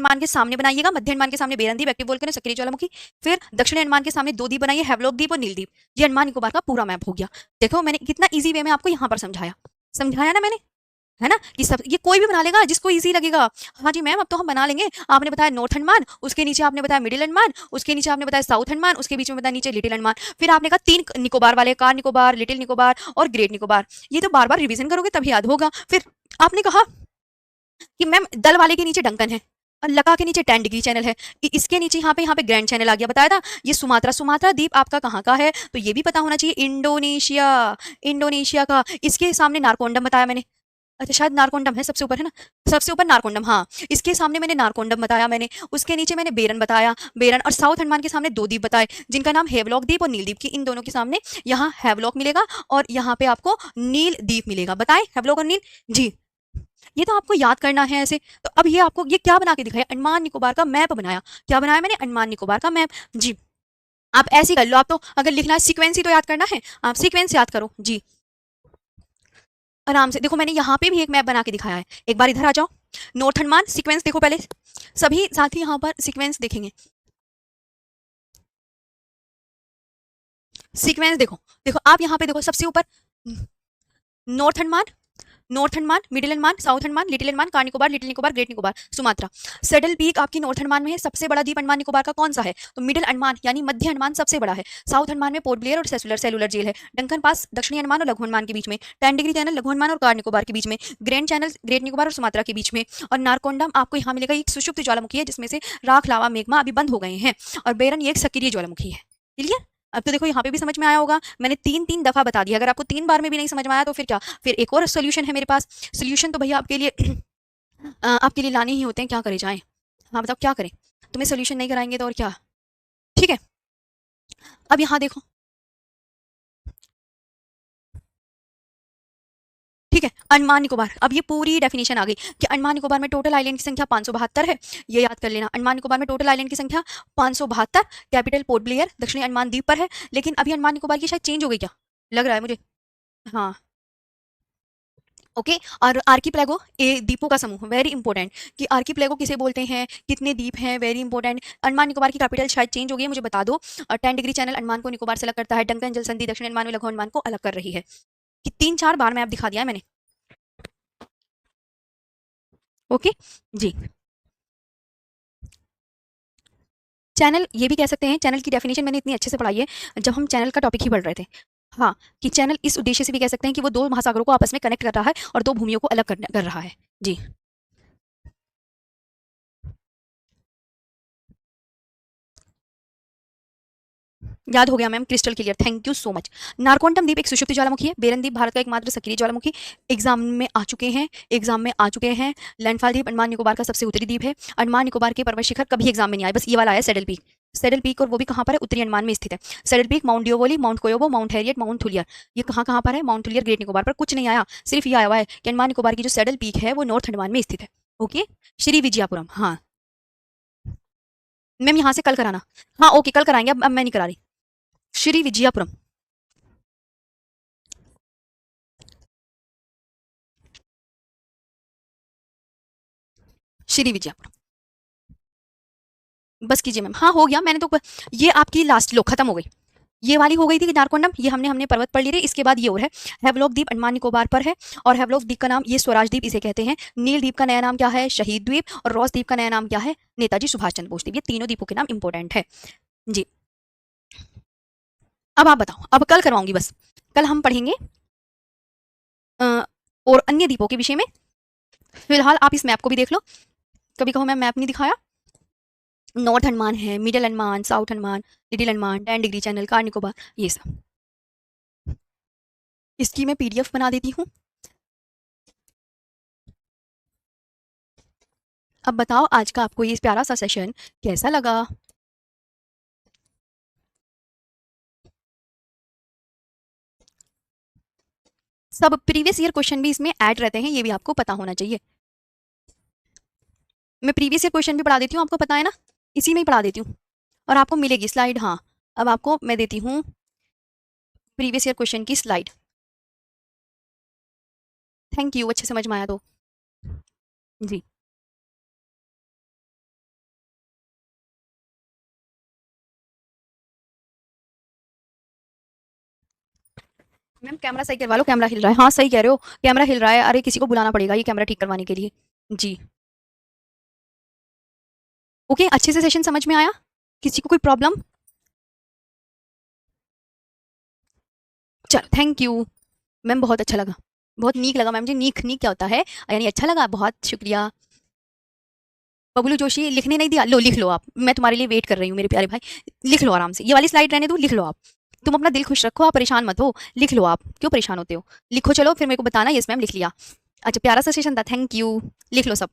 अंडमान के सामने बनाइएगा, मध्य अंडमान के सामने बेरन द्वीप, एक्टिव वोल्केनो, सक्रिय ज्वालामुखी। फिर दक्षिणी अंडमान के सामने 2 द्वीप बनाइए, हैवलॉक द्वीप और नील द्वीप। ये अंडमान निकोबार का पूरा मैप हो गया। देखो मैंने कितना इजी वे में आपको यहाँ पर समझाया, समझाया ना मैंने, है ना, कि सब ये कोई भी बना लेगा जिसको इजी लगेगा। हाँ जी मैम अब तो हम बना लेंगे। आपने बताया नॉर्थ अंडमान, उसके नीचे आपने बताया मिडिल अंडमान, उसके नीचे आपने बताया साउथ अंडमान, उसके बीच में बताया नीचे लिटिल अंडमान। फिर आपने कहा 3 निकोबार वाले, कार निकोबार, लिटिल निकोबार और ग्रेट निकोबार। ये तो बार बार रिविजन करोगे तभी याद होगा। फिर आपने कहा कि मैम दल वाले के नीचे डंकन है और लका के नीचे 10 डिग्री चैनल है, इसके नीचे यहाँ पे ग्रैंड चैनल आ गया, बताया था। ये सुमात्रा, सुमात्रा द्वीप आपका कहाँ का है, तो ये भी पता होना चाहिए, इंडोनेशिया, इंडोनेशिया का। इसके सामने नारकोंडम बताया मैंने, अच्छा शायद नारकोंडम है सबसे ऊपर, है ना, सबसे ऊपर नारकोंडम, हाँ इसके सामने मैंने नारकोंडम बताया मैंने, उसके नीचे मैंने बेरन बताया, बेरन और साउथ अंडमान के सामने 2 द्वीप बताए जिनका नाम हेवलॉक द्वीप और नील द्वीप, की इन दोनों के सामने यहाँ हैवलॉक मिलेगा और यहाँ पे आपको नील द्वीप मिलेगा। बताए हैवलॉक और नील जी। ये तो आपको याद करना है ऐसे। तो अब ये आपको ये क्या बना के दिखाया, अंडमान निकोबार का मैप बनाया। क्या बनाया मैंने, अंडमान निकोबार का मैप जी। आप ऐसे ही कर लो, आप तो अगर लिखना है सीक्वेंस ही तो याद करना है, आप सीक्वेंस याद करो जी आराम से। देखो मैंने यहाँ पे भी एक मैप बना के दिखाया है, एक बार इधर आ जाओ। नॉर्थ अंडमान सीक्वेंस देखो पहले, सभी साथी यहाँ पर सीक्वेंस देखेंगे। सीक्वेंस देखो, देखो आप यहाँ पे देखो सबसे ऊपर north Andaman, north Andaman, middle Andaman, south Andaman, little Andaman, car Nicobar, little Nicobar, great Nicobar, Sumatra. Saddle peak आपकी नॉर्थ अंडमान में है। सबसे बड़ा द्वीप अंडमान निकोबार का कौन सा है, तो मिडिल अंडमान यानी मध्य अंडमान सबसे बड़ा है। साउथ अंडमान में पोर्ट ब्लेयर और सेलुलर जेल है। डंकन पास दक्षिणी अंडमान और लघु अंडमान के बीच में। 10 डिग्री चैनल लघु अंडमान और कार निकोबार के बीच में। ग्रैंड चैनल ग्रेट निकोबार और सुमात्रा के बीच में। और नारकोंडम आपको यहाँ मिलेगा, एक सुषुप्त ज्वालामुखी है जिसमें से राख, लावा, मेघमा अभी बंद हो गए हैं। और बेरन ये एक सक्रिय ज्वालामुखी है। क्लियर, अब तो देखो यहाँ पे भी समझ में आया होगा। मैंने 3 दफा बता दिया, अगर आपको 3 बार में भी नहीं समझ में आया तो फिर क्या, फिर एक और सोल्यूशन है मेरे पास। सोल्यूशन तो भैया आपके लिए आपके लिए लाने ही होते हैं, क्या करे जाएं। हाँ बताओ क्या करें, तुम्हें सोल्यूशन नहीं कराएंगे तो और क्या। ठीक है, अब यहाँ देखो, ठीक है अंडमान निकोबार। अब ये पूरी डेफिनेशन आ गई कि अंडमान निकोबार में टोटल आइलैंड की संख्या 572 है। ये याद कर लेना, अंडमान निकोबार में टोटल आइलैंड की संख्या 572। कैपिटल पोर्ट ब्लेयर दक्षिणी अंडमान द्वीप पर है। लेकिन अभी अंडमान निकोबार की शायद चेंज हो गई, क्या लग रहा है मुझे। हाँ ओके। और आर्कीप्लेगो ए द्वीपों का समूह, वेरी इंपॉर्टेंट, कि आर्कीप्लेगो किसे बोलते हैं, कितने द्वीप हैं, वेरी इंपॉर्टेंट। अंडमान निकोबार की कैपिटल शायद चेंज हो गई है, मुझे बता दो। और 10 डिग्री चैनल अंडमान को निकोबार से अलग करता है। डंकन जल संधि दक्षिण अंडमान में लघु अंडमान को अलग कर रही है। कि 3-4 बार मैप दिखा दिया है मैंने। ओके जी। चैनल ये भी कह सकते हैं, चैनल की डेफिनेशन मैंने इतनी अच्छे से पढ़ाई है जब हम चैनल का टॉपिक ही पढ़ रहे थे। हाँ, कि चैनल इस उद्देश्य से भी कह सकते हैं कि वो 2 महासागरों को आपस में कनेक्ट कर रहा है और 2 भूमियों को अलग कर रहा है जी। याद हो गया ma'am, crystal clear, thank you so much. Narcondam द्वीप एक सुषुप्त ज्वालामुखी है। बेरन द्वीप भारत का एकमात्र सक्रिय ज्वालामुखी। एग्जाम में आ चुके हैं, एग्जाम में आ चुके हैं। लैंडफॉल द्वीप अंडमान निकोबार का सबसे उत्तरी द्वीप है। अंडमान निकोबार के पर्वत शिखर कभी एग्जाम में नहीं आए, बस ये वाला आया सेडल पीक। सेडल पीक, और वो भी कहाँ पर है, उत्तरी अंडमान में स्थित है। Saddle Peak, Mount Diavolo, Mount Koyob, Mount Harriet, Mount Thuillier, ये कहाँ कहाँ पर है, माउंट थुलियर ग्रेट निकोबार पर कुछ नहीं आया। सिर्फ ये आया हुआ है कि अंडमान निकोबार की जो सेडल पीक है वो नॉर्थ अंडमान में स्थित है। ओके, श्री विजयापुरम, हाँ मैम यहाँ से कल कराना। हाँ ओके कल कराएंगे, अब मैं नहीं करा रही। श्री विजयापुरम, श्री विजयापुरम, बस कीजिए मैम। हाँ हो गया, मैंने तो ये आपकी लास्ट लो खत्म हो गई। ये वाली हो गई थी कि नारकोंडम, ये हमने हमने पर्वत पढ़ ली रही। इसके बाद ये और है, हैवलॉक द्वीप अंडमान निकोबार पर है। और हैवलॉक द्वीप का नाम ये स्वराज द्वीप इसे कहते हैं। नील द्वीप का नया नाम क्या है, शहीद द्वीप। और रॉस द्वीप का नया नाम क्या है, नेताजी सुभाष चंद्र बोस द्वीप। ये तीनों द्वीपों के नाम इंपॉर्टेंट है जी। अब आप बताओ, अब कल करवाऊंगी बस। कल हम पढ़ेंगे अ, और अन्य द्वीपों के विषय में। फिलहाल आप इस मैप को भी देख लो। कभी कहो मैं मैप नहीं दिखाया। नॉर्थ अंडमान है, middle Andaman, south Andaman, little Andaman, 10 degree channel, car Nicobar, ये सब। इसकी मैं पीडीएफ बना देती हूँ। अब बताओ आज का आपको ये प्यारा सा सेशन कैसा लगा। सब प्रीवियस ईयर क्वेश्चन भी इसमें ऐड रहते हैं, ये भी आपको पता होना चाहिए। मैं प्रीवियस ईयर क्वेश्चन भी पढ़ा देती हूँ, आपको पता है ना, इसी में ही पढ़ा देती हूँ। और आपको मिलेगी स्लाइड, हाँ अब आपको मैं देती हूँ प्रीवियस ईयर क्वेश्चन की स्लाइड। थैंक यू, अच्छे समझ में आया तो जी। मैम कैमरा सही करवा लो, कैमरा हिल रहा है। हाँ सही कह रहे हो, कैमरा हिल रहा है। अरे किसी को बुलाना पड़ेगा ये कैमरा ठीक करवाने के लिए। जी ओके, अच्छे से सेशन समझ में आया? किसी को कोई प्रॉब्लम? चलो थैंक यू मैम, बहुत अच्छा लगा, बहुत नीक लगा मैम जी। नीक नीक क्या होता है, यानी अच्छा लगा, बहुत शुक्रिया। बबलू जोशी लिखने नहीं दिया, लो लिख लो आप, मैं तुम्हारे लिए वेट कर रही हूँ मेरे प्यारे भाई। लिख लो आराम से, ये वाली स्लाइड रहने दो, लिख लो आप। तुम अपना दिल खुश रखो, आप परेशान मत हो। लिख लो आप, क्यों परेशान होते हो? लिखो चलो, फिर मेरे को बताना यस मैम लिख लिया। अच्छा प्यारा सा सेशन था, थैंक यू। लिख लो सब।